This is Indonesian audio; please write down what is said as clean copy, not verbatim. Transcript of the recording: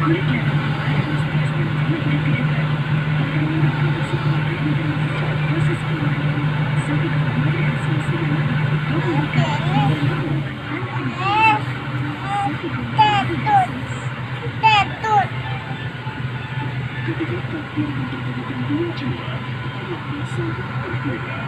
Mereka harus terus melanjutkan ke depan. Akan memproduksi konten dan mempercepat proses pembuatan. Satu komunikasi mengalami komunikasi dan mengembangkan anak-anak. Satu komunikasi. Ketika takdir mempertemukan dua jiwa, anak bisa berbeda.